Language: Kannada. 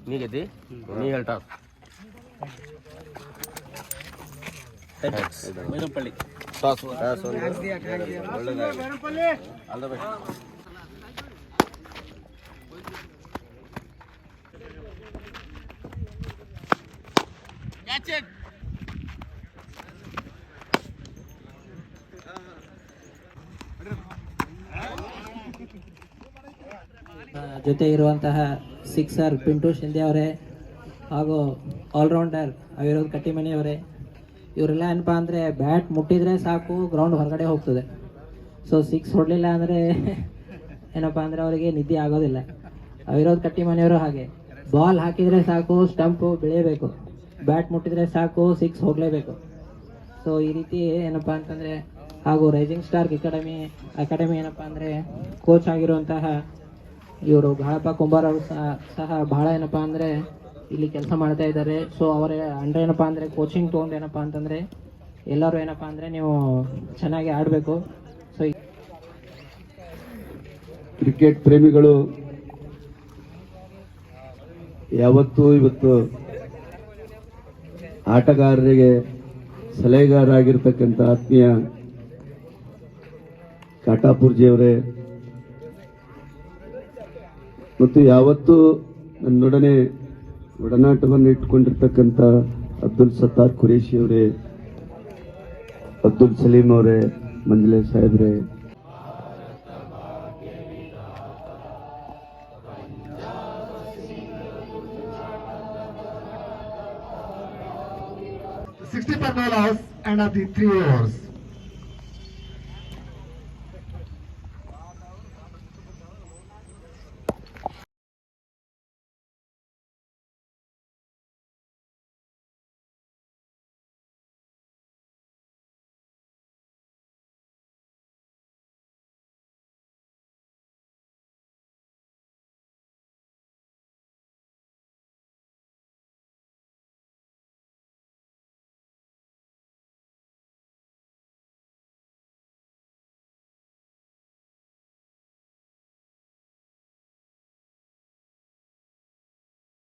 ನೀಗೈತಿ ನೀ ಹೇಳ್ತಾ ಬೈರಂಪಳ್ಳಿ ಜೊತೆ ಇರುವಂತಹ ಸಿಕ್ಸರ್ ಪಿಂಟು ಶಿಂದೆ ಅವರೇ ಹಾಗೂ ಆಲ್ರೌಂಡರ್ ಅವಿರೋಧ್ ಕಟ್ಟಿಮನಿ ಅವರೇ, ಇವರೆಲ್ಲ ಏನಪ್ಪ ಅಂದರೆ ಬ್ಯಾಟ್ ಮುಟ್ಟಿದರೆ ಸಾಕು ಗ್ರೌಂಡ್ ಹೊರಗಡೆ ಹೋಗ್ತದೆ. ಸೊ ಸಿಕ್ಸ್ ಹೊಡಲಿಲ್ಲ ಅಂದರೆ ಏನಪ್ಪ ಅಂದರೆ ಅವರಿಗೆ ನಿದ್ದೆ ಆಗೋದಿಲ್ಲ. ಅವಿರೋಧ್ ಕಟ್ಟಿಮನಿಯವರು ಹಾಗೆ, ಬಾಲ್ ಹಾಕಿದರೆ ಸಾಕು ಸ್ಟಂಪು ಬೆಳೆಯಬೇಕು, ಬ್ಯಾಟ್ ಮುಟ್ಟಿದರೆ ಸಾಕು ಸಿಕ್ಸ್ ಹೋಗಲೇಬೇಕು. ಸೊ ಈ ರೀತಿ ಏನಪ್ಪ ಅಂತಂದರೆ, ಹಾಗೂ ರೈಸಿಂಗ್ ಸ್ಟಾರ್ ಅಕಾಡೆಮಿ ಏನಪ್ಪ ಅಂದರೆ ಕೋಚ್ ಆಗಿರುವಂತಹ ಇವರು ಗಾಳಪ್ಪ ಕುಂಬಾರ್ ಅವರು ಸಹ ಬಹಳ ಏನಪ್ಪ ಅಂದರೆ ಇಲ್ಲಿ ಕೆಲಸ ಮಾಡ್ತಾ ಇದ್ದಾರೆ. ಸೊ ಅವರ ಅಂಡ್ರೆ ಏನಪ್ಪ ಅಂದರೆ ಕೋಚಿಂಗ್ ತೊಗೊಂಡು ಏನಪ್ಪ ಅಂತಂದರೆ ಎಲ್ಲರೂ ಏನಪ್ಪ ಅಂದರೆ ನೀವು ಚೆನ್ನಾಗಿ ಆಡಬೇಕು. ಸೊ ಕ್ರಿಕೆಟ್ ಪ್ರೇಮಿಗಳು ಯಾವತ್ತೂ ಇವತ್ತು ಆಟಗಾರರಿಗೆ ಸಲಹೆಗಾರರಾಗಿರ್ತಕ್ಕಂಥ ಆತ್ಮೀಯ ಕಾಟಾಪುರ್ಜಿಯವರೇ ಮತ್ತು ಯಾವತ್ತೂ ನನ್ನೊಡನೆ ಒಡನಾಟವನ್ನು ಇಟ್ಟುಕೊಂಡಿರ್ತಕ್ಕಂಥ ಅಬ್ದುಲ್ ಸತ್ತಾರ್ ಖುರೇಶಿ ಅವರೇ, ಅಬ್ದುಲ್ ಸಲೀಂ ಅವರೇ, ಮಂಜಲೆ ಸಾಹೇಬ್ರೆ, $60 per ball house and of the 3 overs.